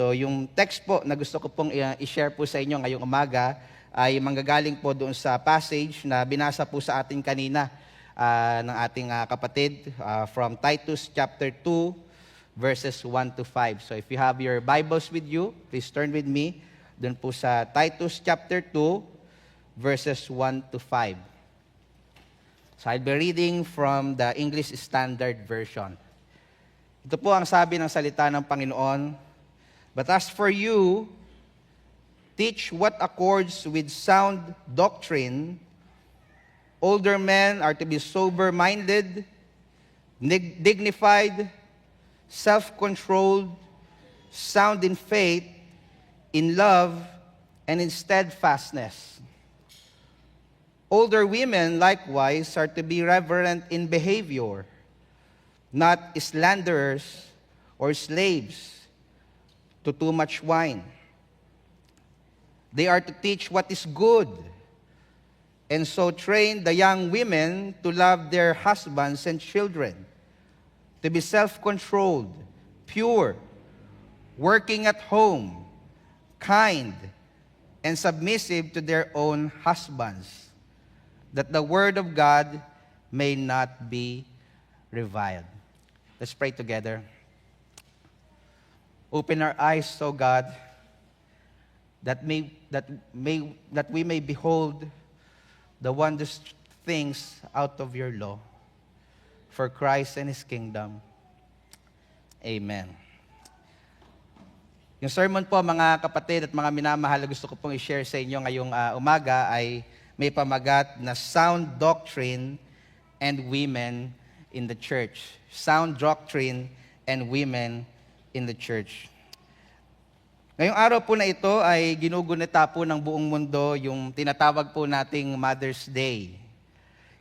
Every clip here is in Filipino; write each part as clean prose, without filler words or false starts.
So yung text po na gusto ko pong i-share po sa inyo ngayong umaga ay manggagaling po doon sa passage na binasa po sa atin kanina ng ating kapatid from Titus chapter 2 verses 1 to 5. So if you have your Bibles with you, please turn with me doon po sa Titus chapter 2 verses 1 to 5. So I'll be reading from the English Standard Version. Ito po ang sabi ng salita ng Panginoon. But as for you, teach what accords with sound doctrine. Older men are to be sober-minded, dignified, self-controlled, sound in faith, in love, and in steadfastness. Older women, likewise, are to be reverent in behavior, not slanderers or slaves to too much wine. They are to teach what is good, and so train the young women to love their husbands and children, to be self-controlled, pure, working at home, kind, and submissive to their own husbands, that the word of God may not be reviled. Let's pray together. Open our eyes, O God, that we may behold the wondrous things out of your law, for Christ and His kingdom. Amen. Yung sermon po, mga kapatid at mga minamahal, gusto ko pong i-share sa inyo ngayong umaga ay may pamagat na Sound Doctrine and Women in the Church. Sound Doctrine and Women in the Church. Ngayong araw po na ito ay ginugunita po ng buong mundo yung tinatawag po nating Mother's Day.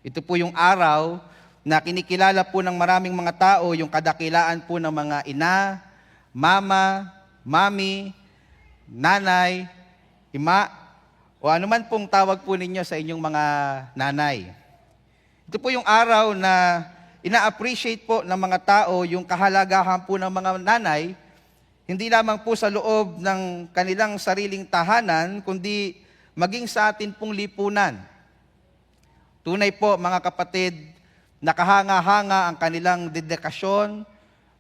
Ito po yung araw na kinikilala po ng maraming mga tao yung kadakilaan po ng mga ina, mama, mami, nanay, ima, o anuman pong tawag po ninyo sa inyong mga nanay. Ito po yung araw na ina-appreciate po ng mga tao yung kahalagahan po ng mga nanay, hindi lamang po sa loob ng kanilang sariling tahanan, kundi maging sa atin pong lipunan. Tunay po, mga kapatid, nakahanga-hanga ang kanilang dedikasyon,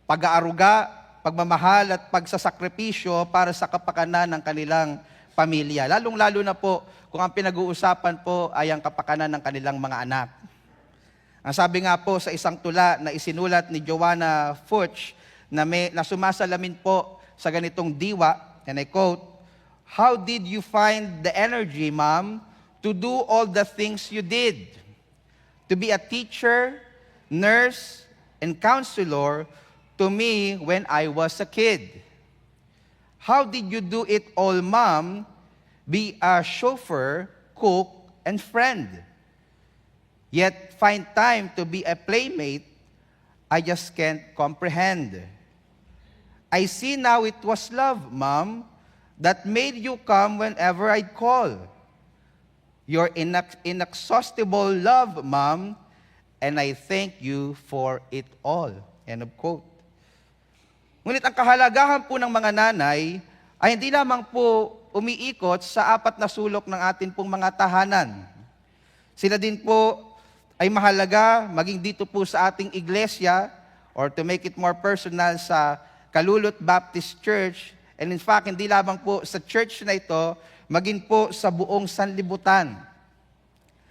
pag-aaruga, pagmamahal at pagsasakripisyo para sa kapakanan ng kanilang pamilya. Lalong-lalo na po kung ang pinag-uusapan po ay ang kapakanan ng kanilang mga anak. Ang sabi nga po sa isang tula na isinulat ni Joanna Fuchs na sumasalamin po sa ganitong diwa, and I quote, "How did you find the energy, Mom, to do all the things you did? To be a teacher, nurse, and counselor to me when I was a kid. How did you do it all, Mom? Be a chauffeur, cook, and friend. Yet find time to be a playmate, I just can't comprehend. I see now it was love, Mom, that made you come whenever I'd call. Your inexhaustible love, Mom, and I thank you for it all." End of quote. Ngunit ang kahalagahan po ng mga nanay ay hindi lamang po umiikot sa apat na sulok ng atin pong mga tahanan. Sila din po ay mahalaga maging dito po sa ating iglesia, or to make it more personal, sa Kalulot Baptist Church, and in fact, hindi lamang po sa church na ito, maging po sa buong sanlibutan.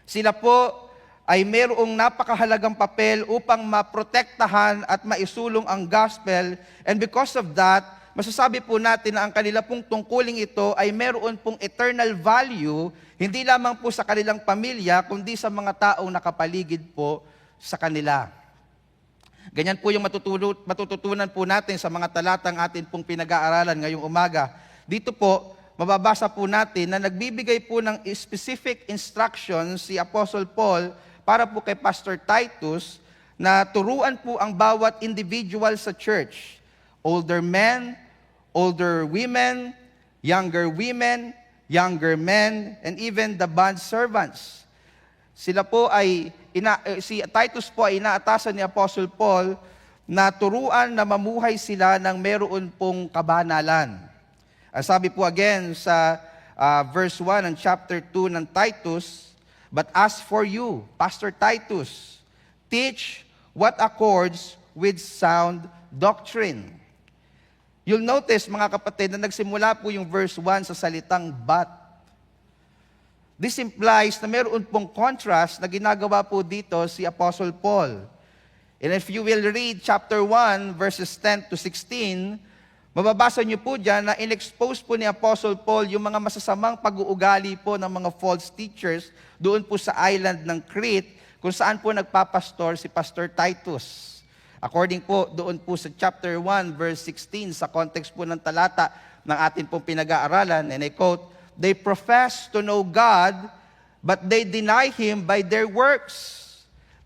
Sila po ay mayroong napakahalagang papel upang maprotektahan at maisulong ang gospel, and because of that, masasabi po natin na ang kanila pong tungkuling ito ay mayroon pong eternal value, hindi lamang po sa kanilang pamilya, kundi sa mga taong nakapaligid po sa kanila. Ganyan po yung matututunan po natin sa mga talatang atin pong pinag-aaralan ngayong umaga. Dito po, mababasa po natin na nagbibigay po ng specific instructions si Apostle Paul para po kay Pastor Titus na turuan po ang bawat individual sa church. Older men, older women, younger men, and even the bond servants. Sila po ay, si Titus po ay inaatasan ni Apostle Paul na turuan na mamuhay sila ng meron pong kabanalan. Ang sabi po again sa verse 1 ng chapter 2 ng Titus, "But as for you, Pastor Titus, teach what accords with sound doctrine." You'll notice, mga kapatid, na nagsimula po yung verse 1 sa salitang but. This implies na meron pong contrast na ginagawa po dito si Apostle Paul. And if you will read chapter 1, verses 10 to 16, mababasa niyo po dyan na in-expose po ni Apostle Paul yung mga masasamang pag-uugali po ng mga false teachers doon po sa island ng Crete, kung saan po nagpapastor si Pastor Titus. According po doon po sa chapter 1, verse 16, sa context po ng talata ng atin pong pinag-aaralan, and I quote, "They profess to know God, but they deny Him by their works.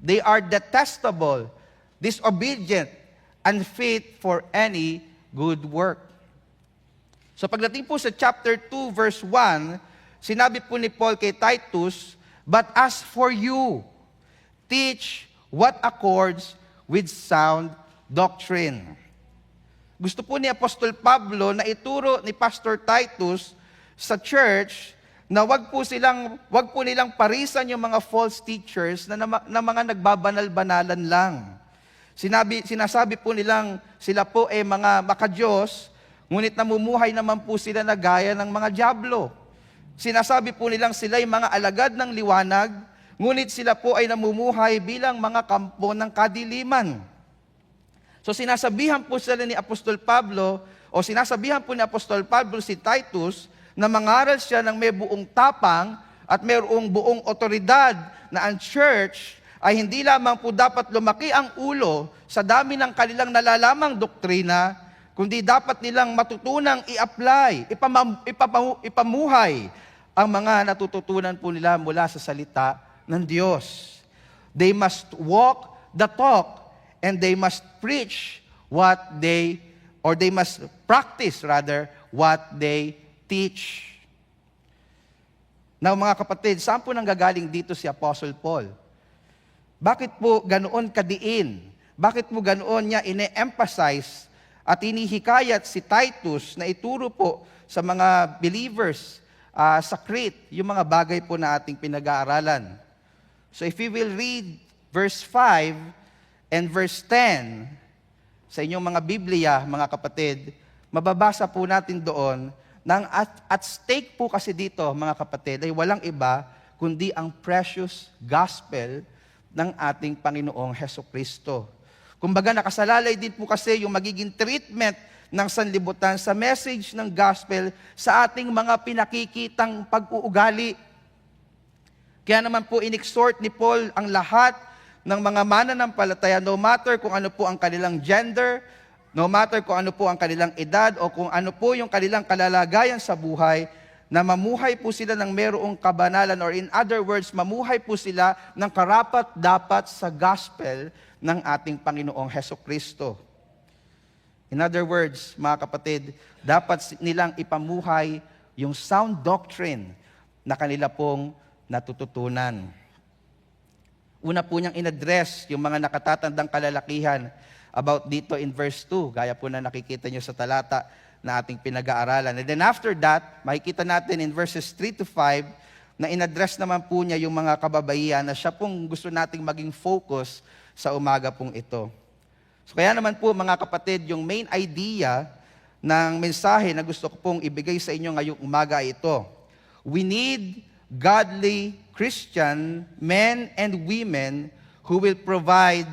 They are detestable, disobedient, unfit for any good work." So pagdating po sa chapter 2, verse 1, sinabi po ni Paul kay Titus, "But as for you, teach what accords with sound doctrine." Gusto po ni Apostol Pablo na ituro ni Pastor Titus sa church na wag po nilang parisan yung mga false teachers na mga nagbabanal-banalan lang. Sinasabi po nilang sila po ay mga makadiyos, ngunit namumuhay naman po sila na gaya ng mga dyablo. Sinasabi po nilang sila ay mga alagad ng liwanag, ngunit sila po ay namumuhay bilang mga kampo ng kadiliman. So sinasabihan po sila ni Apostol Pablo, o sinasabihan po ni Apostol Pablo si Titus, na mangaral siya ng may buong tapang at mayroong buong otoridad na ang church ay hindi lamang po dapat lumaki ang ulo sa dami ng kanilang nalalamang doktrina, kundi dapat nilang matutunang i-apply, ipamuhay ang mga natututunan po nila mula sa salita ng Diyos. They must walk the talk and they must preach they must practice what they teach. Now mga kapatid, saan po nanggagaling dito si Apostle Paul? Bakit po ganoon kadiin? Bakit po ganoon niya ine-emphasize at inihikayat si Titus na ituro po sa mga believers sa Crete yung mga bagay po na ating pinag-aaralan? So if you will read verse 5 and verse 10 sa inyong mga Biblia, mga kapatid, mababasa po natin doon na at stake po kasi dito, mga kapatid, ay walang iba kundi ang precious gospel ng ating Panginoong Hesukristo. Kumbaga nakasalalay din po kasi yung magiging treatment ng sanlibutan sa message ng gospel sa ating mga pinakikitang pag-uugali. Kaya naman po inexhort ni Paul ang lahat ng mga mananampalataya, no matter kung ano po ang kanilang gender, no matter kung ano po ang kanilang edad, o kung ano po yung kanilang kalalagayan sa buhay, na mamuhay po sila ng mayroong kabanalan, or in other words, mamuhay po sila ng karapat-dapat sa gospel ng ating Panginoong Hesukristo. In other words, mga kapatid, dapat nilang ipamuhay yung sound doctrine na kanila pong natututunan. Una po niyang in-address yung mga nakatatandang kalalakihan about dito in verse 2, gaya po na nakikita niyo sa talata na ating pinag-aaralan. And then after that, makikita natin in verses 3 to 5 na in-address naman po niya yung mga kababaihan na siya pong gusto nating maging focus sa umaga pong ito. So kaya naman po mga kapatid, yung main idea ng mensahe na gusto ko pong ibigay sa inyo ngayong umaga ay ito. We need godly Christian men and women who will provide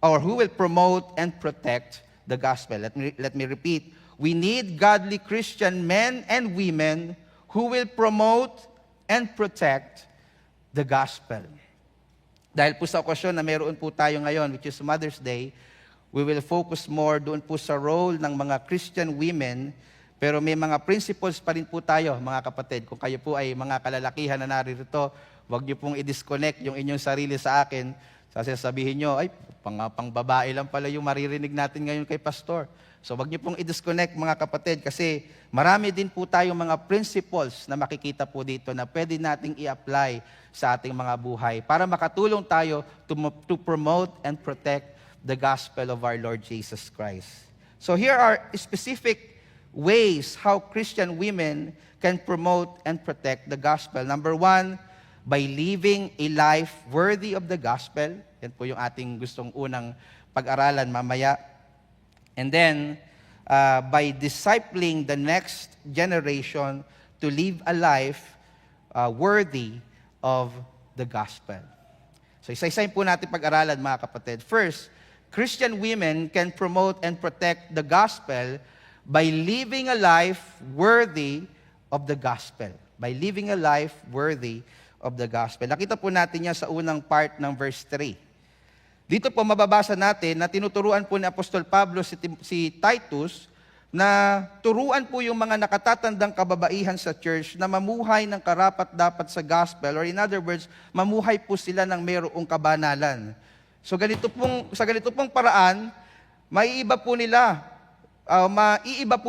or who will promote and protect the gospel. Let me repeat. We need godly Christian men and women who will promote and protect the gospel. Dahil po sa okasyon na meron po tayo ngayon, which is Mother's Day, we will focus more doon po sa role ng mga Christian women. Pero may mga principles pa rin po tayo, mga kapatid. Kung kayo po ay mga kalalakihan na naririto, huwag niyo pong i-disconnect yung inyong sarili sa akin. Sasabihin niyo, ay, pang babae lang pala yung maririnig natin ngayon kay Pastor. So huwag niyo pong i-disconnect, mga kapatid, kasi marami din po tayong mga principles na makikita po dito na pwede nating i-apply sa ating mga buhay para makatulong tayo to promote and protect the gospel of our Lord Jesus Christ. So here are specific ways how Christian women can promote and protect the gospel. Number one, by living a life worthy of the gospel. Yan po yung ating gustong unang pag-aralan mamaya. And then, by discipling the next generation to live a life worthy of the gospel. So isa-isahin po natin pag-aralan, mga kapatid. First, Christian women can promote and protect the gospel by living a life worthy of the gospel. By living a life worthy of the gospel. Nakita po natin yan sa unang part ng verse 3. Dito po mababasa natin na tinuturuan po ni Apostol Pablo si Titus na turuan po yung mga nakatatandang kababaihan sa church na mamuhay ng karapat-dapat sa gospel, or in other words, mamuhay po sila ng mayroong kabanalan. So sa ganito pong paraan, maiiba po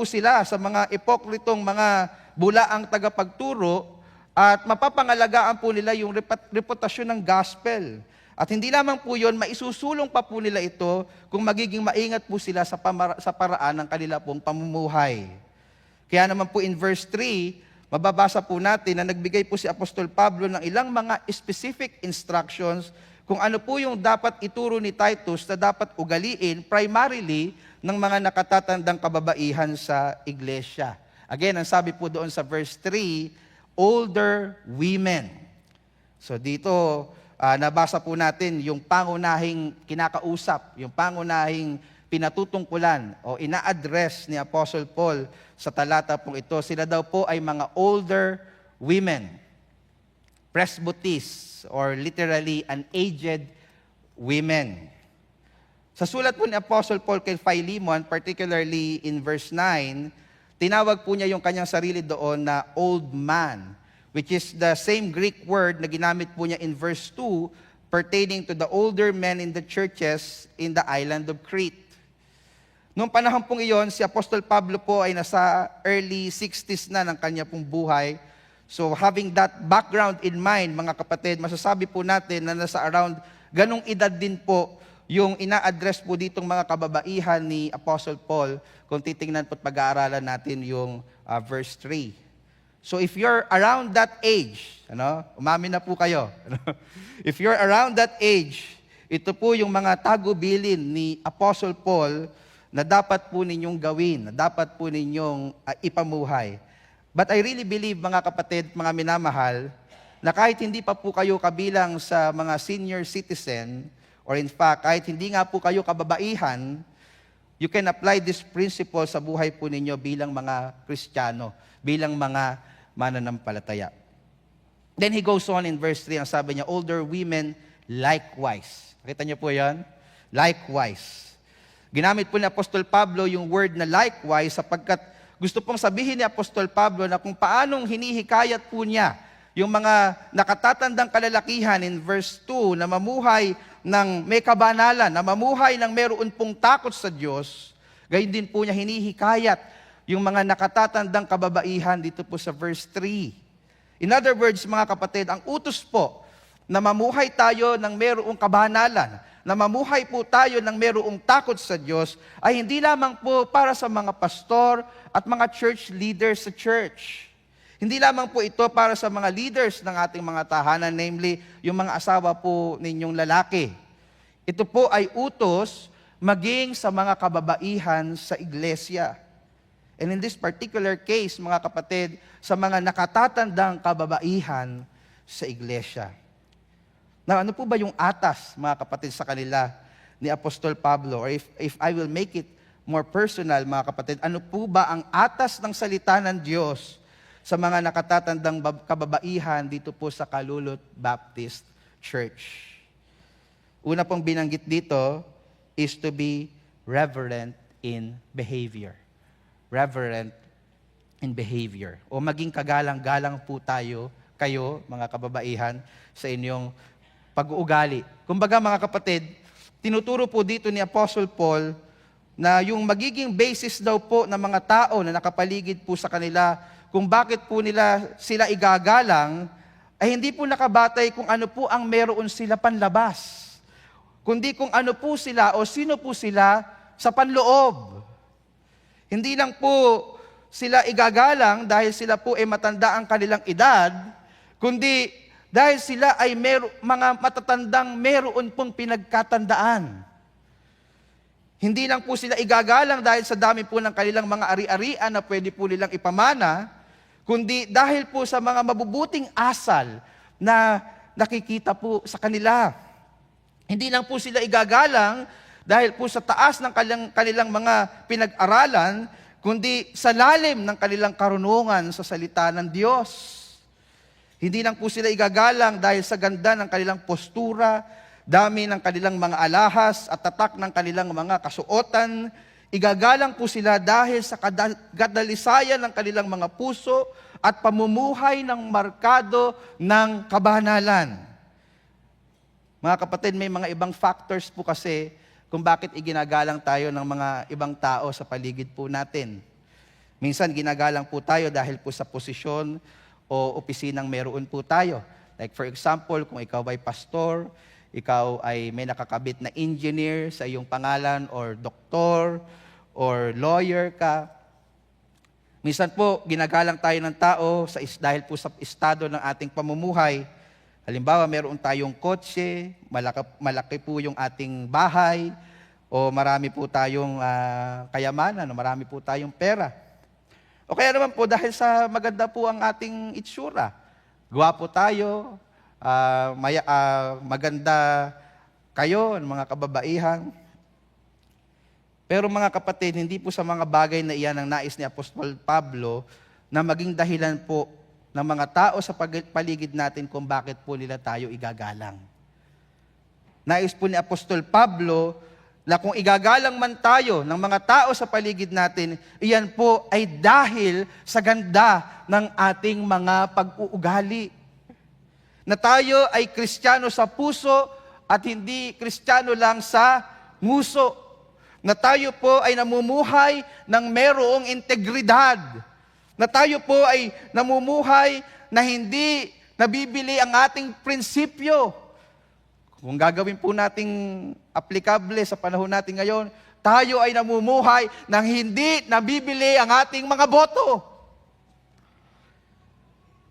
sila sa mga ipokritong mga bulaang tagapagturo at mapapangalagaan po nila yung reputasyon ng gospel. At hindi lamang po yun, maisusulong pa po nila ito kung magiging maingat po sila sa paraan ng kanila pong pamumuhay. Kaya naman po in verse 3, mababasa po natin na nagbigay po si Apostol Pablo ng ilang mga specific instructions kung ano po yung dapat ituro ni Titus na dapat ugaliin primarily ng mga nakatatandang kababaihan sa iglesia. Again, ang sabi po doon sa verse 3, older women. So dito, nabasa po natin yung pangunahing kinakausap, yung pangunahing pinatutungkulan o ina-address ni Apostle Paul sa talata pong ito. Sila daw po ay mga older women. Presbytes, or literally an aged women. Sa sulat po ni Apostle Paul kay Philemon, particularly in verse 9, tinawag po niya yung kanyang sarili doon na old man, which is the same Greek word na ginamit po niya in verse 2 pertaining to the older men in the churches in the island of Crete. Noong panahon pong iyon, si Apostol Pablo po ay nasa early 60s na ng kanya pong buhay. So having that background in mind, mga kapatid, masasabi po natin na nasa around ganong edad din po yung ina-address po ditong mga kababaihan ni Apostle Paul kung titingnan po at pag-aaralan natin yung verse 3. So if you're around that age, umamin na po kayo. If you're around that age, ito po yung mga tagubilin ni Apostle Paul na dapat po ninyong gawin, na dapat po ninyong ipamuhay. But I really believe, mga kapatid, mga minamahal, na kahit hindi pa po kayo kabilang sa mga senior citizen, or in fact, kahit hindi nga po kayo kababaihan, you can apply this principle sa buhay po ninyo bilang mga Kristiyano, bilang mga mananampalataya. Then he goes on in verse 3, ang sabi niya, older women likewise. Nakita niyo po yan? Likewise. Ginamit po ni Apostol Pablo yung word na likewise sapagkat gusto pong sabihin ni Apostol Pablo na kung paanong hinihikayat po niya yung mga nakatatandang kalalakihan in verse 2 na mamuhay ng may kabanalan, na mamuhay ng meron pong takot sa Diyos, gayon din po niya hinihikayat yung mga nakatatandang kababaihan dito po sa verse 3. In other words, mga kapatid, ang utos po na mamuhay tayo ng merong kabanalan, na mamuhay po tayo ng merong takot sa Diyos, ay hindi lamang po para sa mga pastor at mga church leaders sa church. Hindi lamang po ito para sa mga leaders ng ating mga tahanan, namely, yung mga asawa po ninyong lalaki. Ito po ay utos maging sa mga kababaihan sa iglesia. And in this particular case, mga kapatid, sa mga nakatatandang kababaihan sa iglesia. Now, ano po ba yung atas, mga kapatid, sa kanila ni Apostol Pablo? Or if I will make it more personal, mga kapatid, ano po ba ang atas ng salita ng Diyos sa mga nakatatandang kababaihan dito po sa Kalulot Baptist Church? Una pong binanggit dito is to be reverent in behavior. Reverent in behavior. O maging kagalang-galang po kayo, mga kababaihan, sa inyong pag-uugali. Kumbaga, mga kapatid, tinuturo po dito ni Apostle Paul na yung magiging basis daw po ng mga tao na nakapaligid po sa kanila kung bakit po sila igagalang, ay hindi po nakabatay kung ano po ang meron sila panlabas, kundi kung ano po sila o sino po sila sa panloob. Hindi lang po sila igagalang dahil sila po ay matanda ang kanilang edad, kundi dahil sila ay mga matatandang meron pong pinagkatandaan. Hindi lang po sila igagalang dahil sa dami po ng kanilang mga ari-arian na pwede po nilang ipamana, kundi dahil po sa mga mabubuting asal na nakikita po sa kanila. Hindi lang po sila igagalang dahil po sa taas ng kanilang mga pinag-aralan, kundi sa lalim ng kanilang karunungan sa salita ng Diyos. Hindi lang po sila igagalang dahil sa ganda ng kanilang postura, dami ng kanilang mga alahas at tatak ng kanilang mga kasuotan. Igagalang po sila dahil sa kadalisayan ng kanilang mga puso at pamumuhay ng markado ng kabanalan. Mga kapatid, may mga ibang factors po kasi kung bakit iginagalang tayo ng mga ibang tao sa paligid po natin. Minsan ginagalang po tayo dahil po sa posisyon o opisinang meron po tayo. Like for example, kung ikaw ay pastor, ikaw ay may nakakabit na engineer sa iyong pangalan or doktor or lawyer ka. Minsan po, ginagalang tayo ng tao dahil po sa estado ng ating pamumuhay. Halimbawa, meron tayong kotse, malaki po yung ating bahay, o marami po tayong kayamanan, o marami po tayong pera. O kaya naman po, dahil sa maganda po ang ating itsura. Gwapo tayo, maganda kayo, mga kababaihan. Pero mga kapatid, hindi po sa mga bagay na iyan ang nais ni Apostol Pablo na maging dahilan po ng mga tao sa paligid natin kung bakit po nila tayo igagalang. Nais po ni Apostol Pablo na kung igagalang man tayo ng mga tao sa paligid natin, iyan po ay dahil sa ganda ng ating mga pag-uugali. Na tayo ay Kristiyano sa puso at hindi Kristiyano lang sa nguso. Na tayo po ay namumuhay ng merong integridad. Na tayo po ay namumuhay na hindi nabibili ang ating prinsipyo. Kung gagawin po nating aplikable sa panahon natin ngayon, tayo ay namumuhay ng hindi nabibili ang ating mga boto.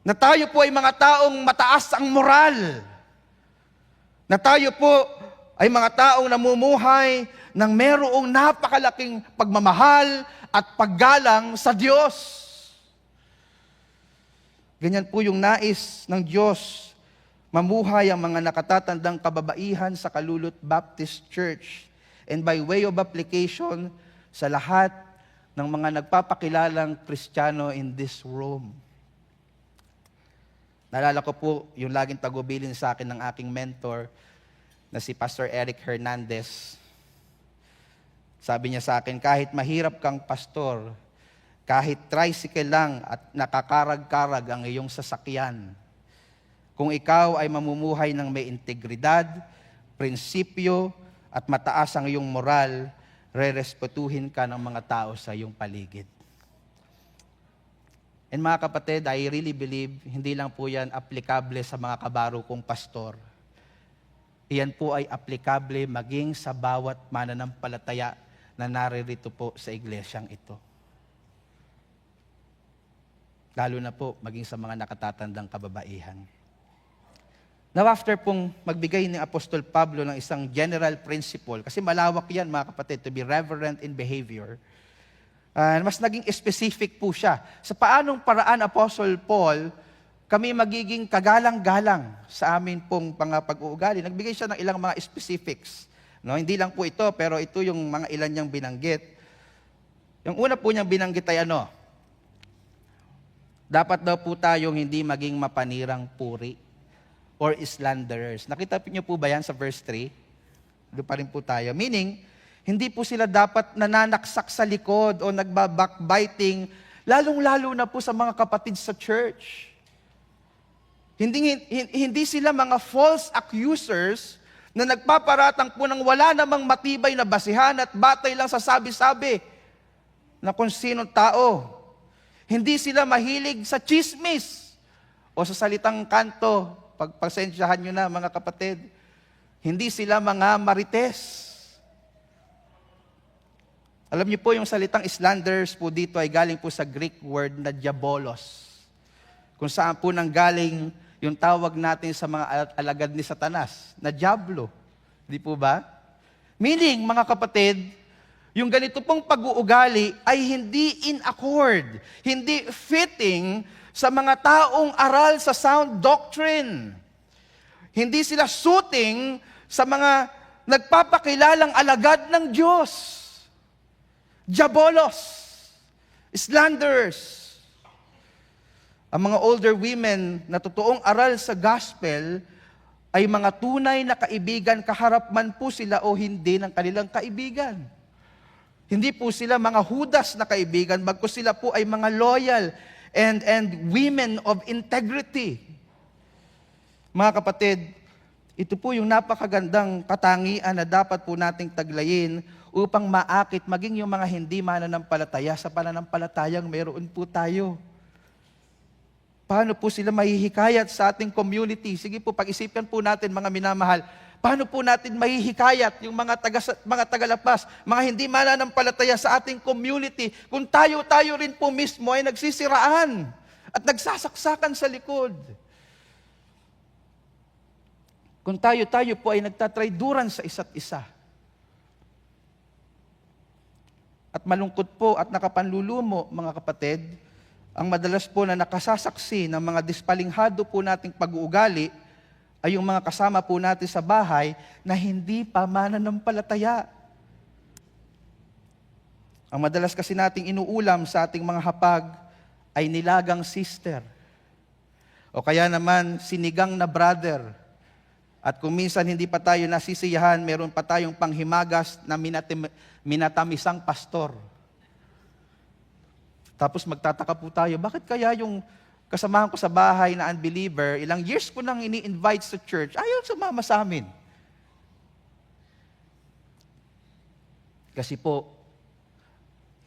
Na tayo po ay mga taong mataas ang moral. Na tayo po ay mga taong namumuhay ng merong napakalaking pagmamahal at paggalang sa Diyos. Ganyan po yung nais ng Diyos, mamuhay ang mga nakatatandang kababaihan sa Kalulot Baptist Church and by way of application sa lahat ng mga nagpapakilalang Kristiyano in this room. Naalala ko po yung laging tagubilin sa akin ng aking mentor na si Pastor Eric Hernandez. Sabi niya sa akin, kahit mahirap kang pastor, kahit tricycle lang at nakakarag-karag ang iyong sasakyan, kung ikaw ay mamumuhay ng may integridad, prinsipyo, at mataas ang iyong moral, rerespetuhin ka ng mga tao sa iyong paligid. And mga kapatid, I really believe, hindi lang po yan aplikable sa mga kabaro kong pastor. Iyan po ay aplikable maging sa bawat mananampalataya na naririto po sa iglesyang ito. Lalo na po maging sa mga nakatatandang kababaihan. Now after pong magbigay ni Apostol Pablo ng isang general principle, kasi malawak yan mga kapatid, to be reverent in behavior, mas naging specific po siya. Sa paanong paraan, Apostle Paul, kami magiging kagalang-galang sa amin pong pag-uugali. Nagbigay siya ng ilang mga specifics. No, hindi lang po ito, pero ito yung mga ilan niyang binanggit. Yung una po niyang binanggit ay ano? Dapat daw po tayong hindi maging mapanirang puri or slanderers. Nakita niyo po ba yan sa verse 3? Doon pa rin po tayo. Meaning, hindi po sila dapat nananaksak sa likod o nagbabackbiting, lalong-lalo na po sa mga kapatid sa church. Hindi sila mga false accusers na nagpaparatang po ng wala namang matibay na basihan at batay lang sa sabi-sabi na kung sinong tao. Hindi sila mahilig sa chismis o sa salitang kanto. Pagpasensyahan nyo na mga kapatid. Hindi sila mga marites. Alam niyo po, yung salitang slanders po dito ay galing po sa Greek word na diabolos. Kung saan po nanggaling yung tawag natin sa mga alagad ni Satanas, na diablo. Di po ba? Meaning, mga kapatid, yung ganito pong pag-uugali ay hindi in accord, hindi fitting sa mga taong aral sa sound doctrine. Hindi sila suiting sa mga nagpapakilalang alagad ng Diyos. Diabolos, slanderers. Ang mga older women na totoong aral sa gospel ay mga tunay na kaibigan, kaharap man po sila o hindi ng kanilang kaibigan. Hindi po sila mga hudas na kaibigan, bagkus sila po ay mga loyal and women of integrity. Mga kapatid, ito po yung napakagandang katangian na dapat po nating taglayin upang maakit maging yung mga hindi mananampalataya sa pananampalatayang meron po tayo. Paano po sila mahihikayat sa ating community? Sige po, pag-isipan po natin mga minamahal, paano po natin mahihikayat yung mga tagalapas, mga hindi mananampalataya sa ating community kung tayo rin po mismo ay nagsisiraan at nagsasaksakan sa likod? Kung tayo po ay nagtatrayduran sa isa't isa. At malungkot po at nakapanlulumo, mga kapatid, ang madalas po na nakasasaksi ng mga dispalinghado po nating pag-uugali ay yung mga kasama po natin sa bahay na hindi pa mananampalataya. Ang madalas kasi nating inuulam sa ating mga hapag ay nilagang sister. O kaya naman sinigang na brother. At kung minsan hindi pa tayo nasisiyahan, meron pa tayong panghimagas na minatamisang pastor. Tapos magtataka po tayo, bakit kaya yung kasamahan ko sa bahay na unbeliever, ilang years ko nang ini-invite sa church, ayaw sumama sa amin. Kasi po,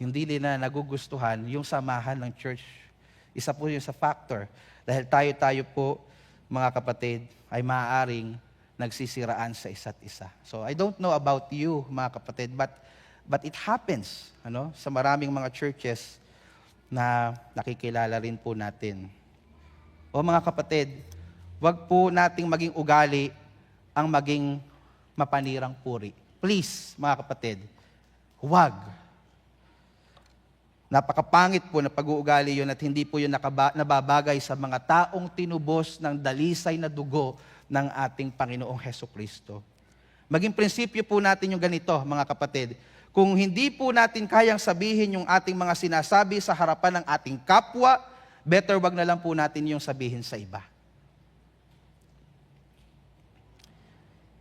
hindi nila nagugustuhan yung samahan ng church. Isa po yun sa factor. Dahil tayo po, mga kapatid, ay maaaring nagsisiraan sa isa't isa. So I don't know about you, mga kapatid, but it happens sa maraming mga churches na nakikilala rin po natin. O mga kapatid, wag po nating maging ugali ang maging mapanirang puri. Please, mga kapatid, huwag. Napakapangit po na pag-uugali yun at hindi po yun nababagay sa mga taong tinubos ng dalisay na dugo ng ating Panginoong Hesukristo. Maging prinsipyo po natin yung ganito, mga kapatid. Kung hindi po natin kayang sabihin yung ating mga sinasabi sa harapan ng ating kapwa, better wag na lang po natin yung sabihin sa iba.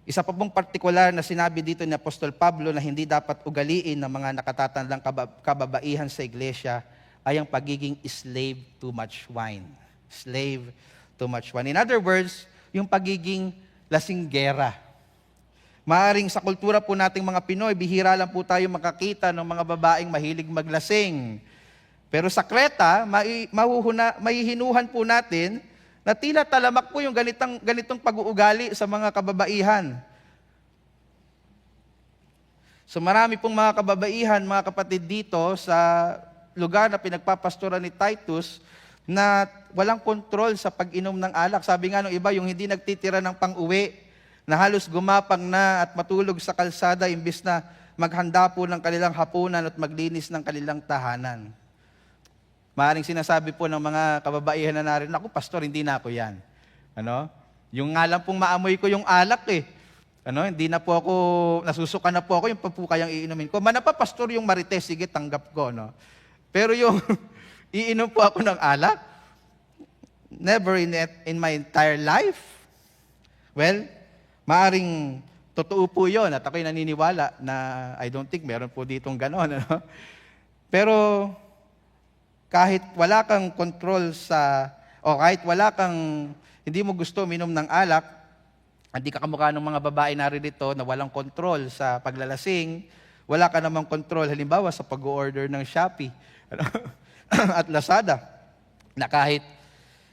Isa pa pong partikular na sinabi dito ni Apostol Pablo na hindi dapat ugaliin ng mga nakatatandang kababaihan sa iglesia ay ang pagiging slave to much wine. Slave to much wine. In other words, yung pagiging lasinggera. Maaring sa kultura po nating mga Pinoy, bihira lang po tayo makakita ng mga babaeng mahilig maglasing. Pero sa Kreta, mahihinuhan po natin na tila talamak po yung ganitong pag-uugali sa mga kababaihan. So marami pong mga kababaihan, mga kapatid dito sa lugar na pinagpapastoran ni Titus na walang kontrol sa pag-inom ng alak. Sabi nga nung iba, yung hindi nagtitira ng pang-uwi, na halos gumapang na at matulog sa kalsada imbis na maghanda po ng kanilang hapunan at maglinis ng kanilang tahanan. Maaring sinasabi po ng mga kababaihan na narin, ako, pastor, hindi na ako yan. Yung nga lang pong maamoy ko yung alak eh. Hindi na po ako, nasusuka na po ako, yung papukayang iinumin ko. Manapa, pastor, yung marites, sige, tanggap ko. Pero yung iinom po ako ng alak, never in my entire life. Well, maaring totoo po yun at ako'y naniniwala na I don't think meron po ditong gano'n. Pero kahit wala kang control kahit wala kang, hindi mo gusto minom ng alak, hindi ka kamukha ng mga babae naririto na walang control sa paglalasing, wala ka namang control halimbawa sa pag-order ng Shopee at Lazada, na kahit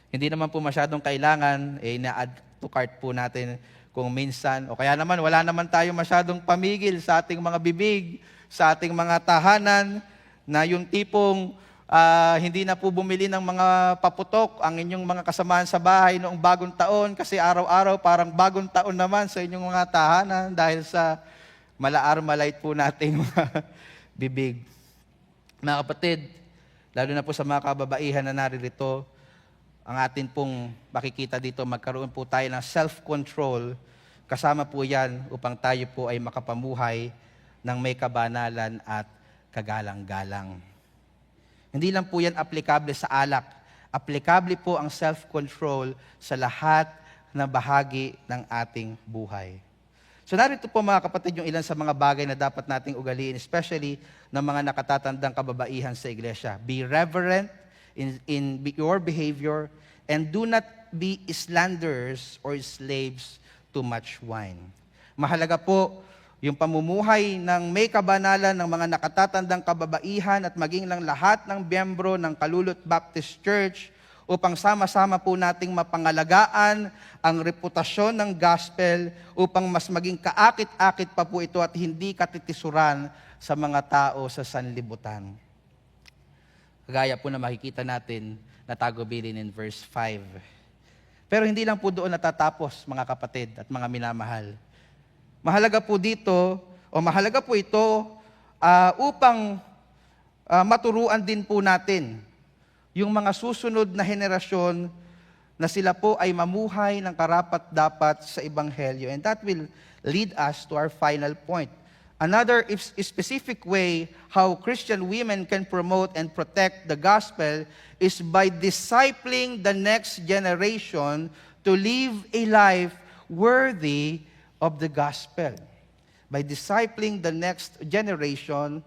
hindi naman po masyadong kailangan, na-add to cart po natin. Kung minsan, o kaya naman wala naman tayo masyadong pamigil sa ating mga bibig, sa ating mga tahanan, na yung tipong hindi na po bumili ng mga paputok ang inyong mga kasamahan sa bahay noong bagong taon kasi araw-araw parang bagong taon naman sa inyong mga tahanan dahil sa malaar-malait po nating mga bibig. Mga kapatid, lalo na po sa mga kababaihan na naririto, ang atin pong makikita dito, magkaroon po tayo ng self-control. Kasama po yan upang tayo po ay makapamuhay ng may kabanalan at kagalang-galang. Hindi lang po yan aplikable sa alak. Aplikable po ang self-control sa lahat na bahagi ng ating buhay. So narito po mga kapatid yung ilan sa mga bagay na dapat nating ugaliin, especially ng mga nakatatandang kababaihan sa iglesia. Be reverent in your behavior, and do not be slanderers or slaves to much wine. Mahalaga po yung pamumuhay ng may kabanalan ng mga nakatatandang kababaihan at maging lang lahat ng miyembro ng Kalulot Baptist Church upang sama-sama po nating mapangalagaan ang reputasyon ng gospel upang mas maging kaakit-akit pa po ito at hindi katitisuran sa mga tao sa sanlibutan. Kagaya po na makikita natin na tagubilin in verse 5. Pero hindi lang po doon natatapos, mga kapatid at mga minamahal. Mahalaga po dito, o mahalaga po ito upang maturuan din po natin yung mga susunod na henerasyon na sila po ay mamuhay ng karapat-dapat sa Ebanghelyo. And that will lead us to our final point. Another specific way how Christian women can promote and protect the gospel is by discipling the next generation to live a life worthy of the gospel. By discipling the next generation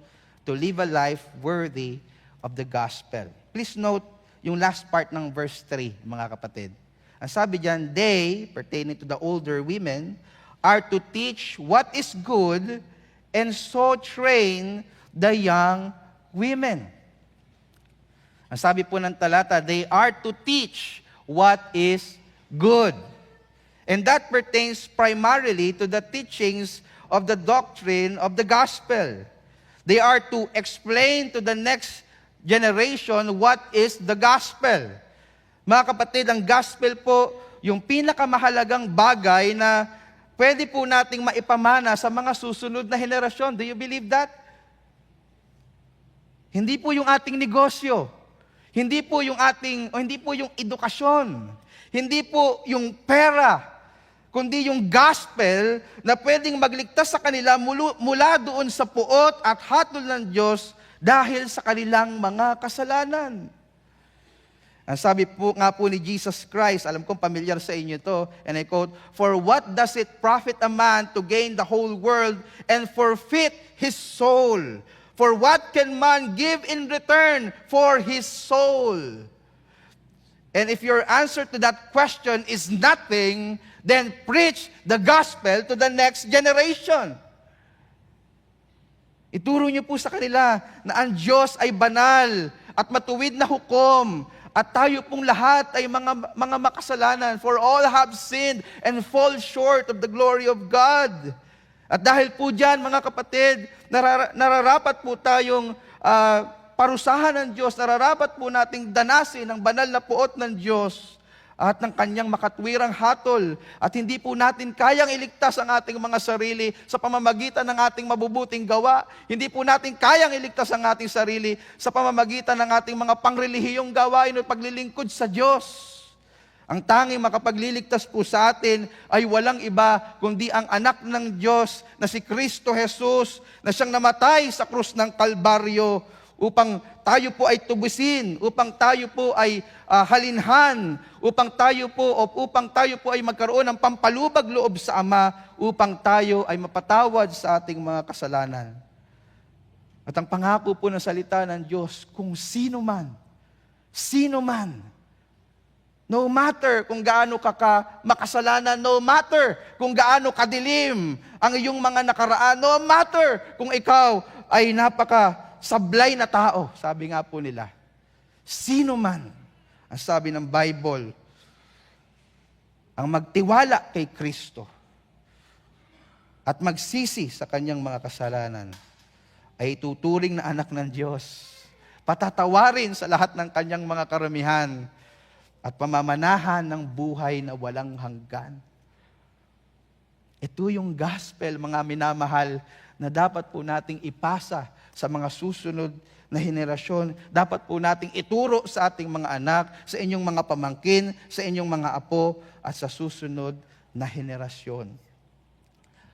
to live a life worthy of the gospel. Please note yung last part ng verse 3, mga kapatid. Ang sabi diyan, they, pertaining to the older women, are to teach what is good and so train the young women. Ang sabi po ng talata, they are to teach what is good. And that pertains primarily to the teachings of the doctrine of the gospel. They are to explain to the next generation what is the gospel. Mga kapatid, ang gospel po, yung pinakamahalagang bagay na pwede po nating maipamana sa mga susunod na henerasyon. Do you believe that? Hindi po yung ating negosyo. Hindi po yung hindi po yung edukasyon. Hindi po yung pera. Kundi yung gospel na pwedeng magligtas sa kanila mula doon sa puot at hatol ng Diyos dahil sa kanilang mga kasalanan. Ang sabi po nga po ni Jesus Christ, alam kong pamilyar sa inyo to, and I quote, "For what does it profit a man to gain the whole world and forfeit his soul? For what can man give in return for his soul?" And if your answer to that question is nothing, then preach the gospel to the next generation. Ituro niyo po sa kanila na ang Diyos ay banal at matuwid na hukom at tayo pong lahat ay mga makasalanan. For all have sinned and fall short of the glory of God. At dahil po dyan, mga kapatid, nararapat po tayong parusahan ng Diyos, nararapat po nating danasin ang banal na puot ng Diyos at ng kanyang makatwirang hatol. At hindi po natin kayang iligtas ang ating mga sarili sa pamamagitan ng ating mabubuting gawa. Hindi po natin kayang iligtas ang ating sarili sa pamamagitan ng ating mga pangrelihiyong gawain o paglilingkod sa Diyos. Ang tanging makapagliligtas po sa atin ay walang iba kundi ang anak ng Diyos na si Kristo Jesus na siyang namatay sa krus ng Kalbaryo upang tayo po ay tubusin, upang tayo po ay halinhan, upang tayo po ay magkaroon ng pampalubag loob sa Ama, upang tayo ay mapatawad sa ating mga kasalanan. At ang pangako po ng salita ng Diyos, kung sino man, no matter kung gaano ka makasalanan, no matter kung gaano kadilim ang iyong mga nakaraan, no matter kung ikaw ay sablay na tao, sabi nga po nila. Sino man, ang sabi ng Bible, ang magtiwala kay Kristo, at magsisi sa kanyang mga kasalanan, ay tuturing na anak ng Diyos. Patatawarin sa lahat ng kanyang mga karamihan at pamamanahan ng buhay na walang hanggan. Ito yung gospel, mga minamahal, na dapat po nating ipasa sa mga susunod na henerasyon. Dapat po nating ituro sa ating mga anak, sa inyong mga pamangkin, sa inyong mga apo, at sa susunod na henerasyon.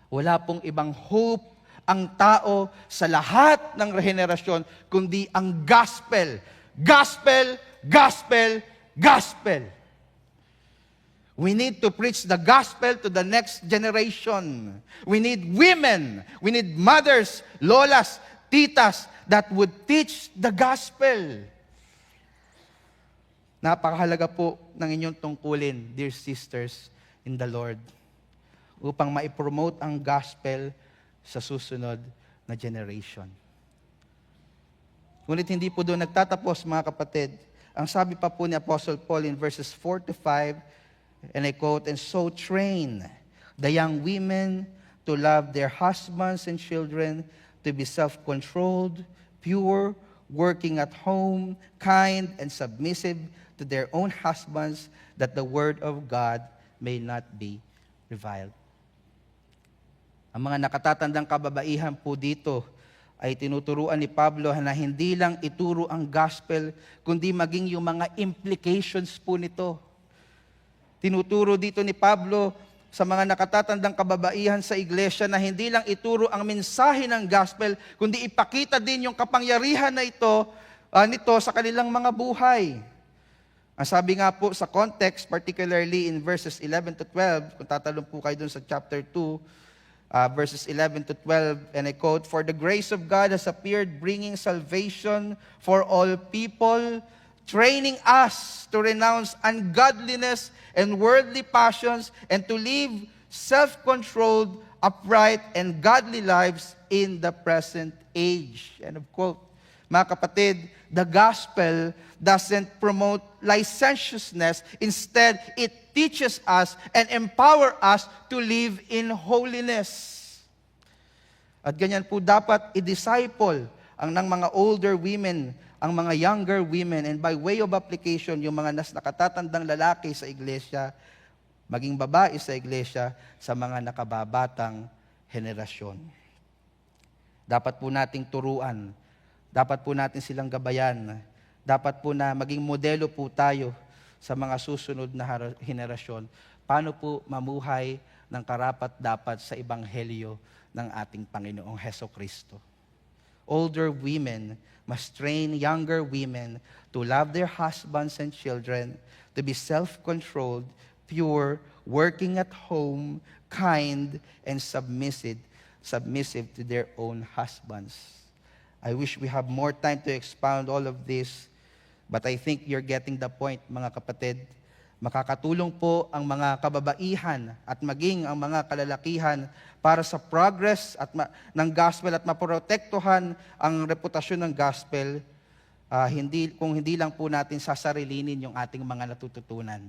Wala pong ibang hope ang tao sa lahat ng rehenerasyon, kundi ang gospel. Gospel, gospel, gospel. We need to preach the gospel to the next generation. We need women, we need mothers, lolas, titas that would teach the gospel. Napakahalaga po ng inyong tungkulin, dear sisters in the Lord, upang maipromote ang gospel sa susunod na generation. Ngunit hindi po doon nagtatapos, mga kapatid. Ang sabi pa po ni Apostle Paul in verses 4 to 5, and I quote, "And so train the young women to love their husbands and children, to be self-controlled, pure, working at home, kind, and submissive to their own husbands, that the word of God may not be reviled." Ang mga nakatatandang kababaihan po dito ay tinuturuan ni Pablo na hindi lang ituro ang gospel, kundi maging yung mga implications po nito. Tinuturo dito ni Pablo sa mga nakatatandang kababaihan sa iglesia na hindi lang ituro ang mensahe ng gospel, kundi ipakita din yung kapangyarihan na nito sa kanilang mga buhay. Ang sabi nga po sa context, particularly in verses 11 to 12, kung tatalong po kayo dun sa chapter 2, verses 11 to 12, and I quote, "For the grace of God has appeared, bringing salvation for all people, training us to renounce ungodliness and worldly passions, and to live self-controlled, upright, and godly lives in the present age." End of quote. Mga kapatid, the gospel doesn't promote licentiousness. Instead, it teaches us and empower us to live in holiness. At ganyan po dapat i-disciple ang ng mga older women, ang mga younger women, and by way of application, yung mga nakatatandang lalaki sa iglesia, maging babae sa iglesia, sa mga nakababatang henerasyon. Dapat po nating turuan, dapat po natin silang gabayan, dapat po na maging modelo po tayo sa mga susunod na henerasyon. Paano po mamuhay ng karapat-dapat sa ebanghelyo ng ating Panginoong Hesukristo. Older women must train younger women to love their husbands and children, to be self-controlled, pure, working at home, kind, and submissive to their own husbands. I wish we have more time to expound all of this, but I think you're getting the point, mga kapatid. Makakatulong po ang mga kababaihan at maging ang mga kalalakihan para sa progress ng gospel at maprotektuhan ang reputasyon ng gospel, kung hindi lang po natin sasarilinin yung ating mga natututunan.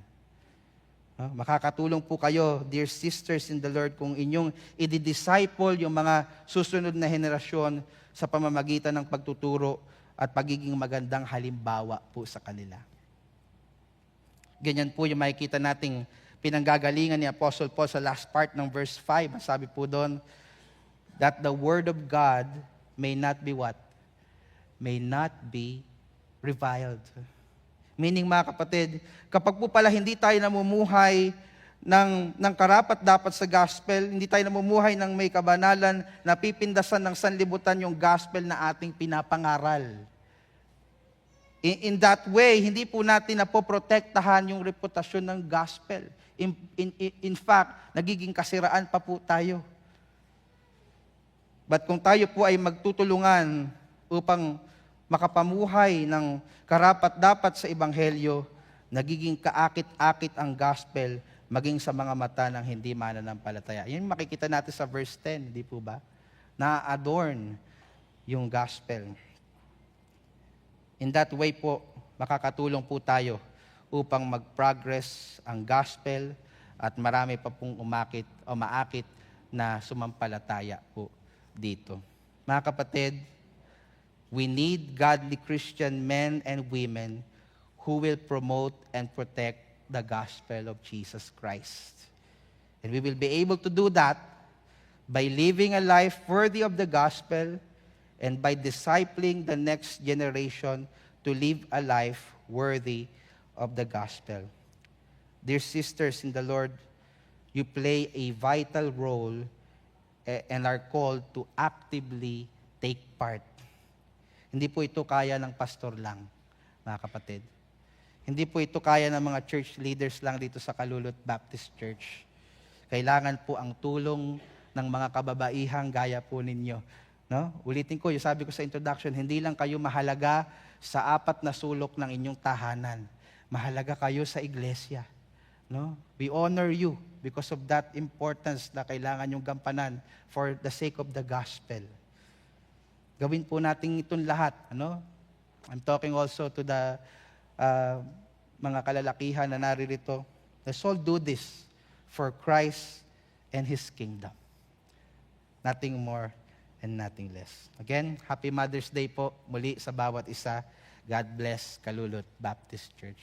Makakatulong po kayo, dear sisters in the Lord, kung inyong i-disciple yung mga susunod na henerasyon sa pamamagitan ng pagtuturo at pagiging magandang halimbawa po sa kanila. Ganyan po yung makikita nating pinanggagalingan ni Apostle Paul sa last part ng verse 5. Sabi po doon, that the word of God may not be what? May not be reviled. Meaning, mga kapatid, kapag po pala hindi tayo namumuhay ng karapat-dapat sa gospel, hindi tayo namumuhay ng may kabanalan, napipindasan ng sanlibutan yung gospel na ating pinapangaral. In that way, hindi po natin napoprotektahan yung reputasyon ng gospel. In fact, nagiging kasiraan pa po tayo. But kung tayo po ay magtutulungan upang makapamuhay ng karapat-dapat sa ebanghelyo, nagiging kaakit-akit ang gospel maging sa mga mata ng hindi mananampalataya. Yun makikita natin sa verse 10, hindi po ba? Na-adorn yung gospel. In that way po, makakatulong po tayo upang mag-progress ang gospel at marami pa pong umaakit na sumampalataya po dito. Mga kapatid, we need godly Christian men and women who will promote and protect the gospel of Jesus Christ. And we will be able to do that by living a life worthy of the gospel and by discipling the next generation to live a life worthy of the gospel. Dear sisters in the Lord, you play a vital role and are called to actively take part. Hindi po ito kaya ng pastor lang, mga kapatid. Hindi po ito kaya ng mga church leaders lang dito sa Kalulot Baptist Church. Kailangan po ang tulong ng mga kababaihang gaya po ninyo. No? Ulitin ko, yung sabi ko sa introduction, hindi lang kayo mahalaga sa 4 na sulok ng inyong tahanan. Mahalaga kayo sa iglesia. No? We honor you because of that importance na kailangan yung gampanan for the sake of the gospel. Gawin po natin itong lahat. Ano? I'm talking also to the mga kalalakihan na naririto. Let's all do this for Christ and His kingdom. Nothing more and nothing less. Again, Happy Mother's Day po muli sa bawat isa. God bless Kalulot Baptist Church.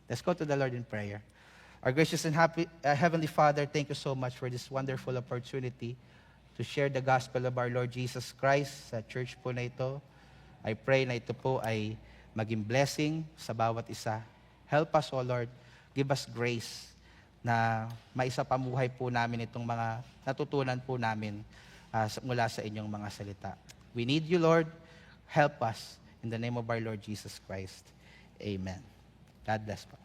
Let's go to the Lord in prayer. Our gracious and Heavenly Father, thank you so much for this wonderful opportunity to share the gospel of our Lord Jesus Christ sa church po na ito. I pray na ito po ay maging blessing sa bawat isa. Help us, O Lord. Give us grace na maisapamuhay po namin itong mga natutunan po namin mula sa inyong mga salita. We need you, Lord. Help us in the name of our Lord Jesus Christ. Amen. God bless po.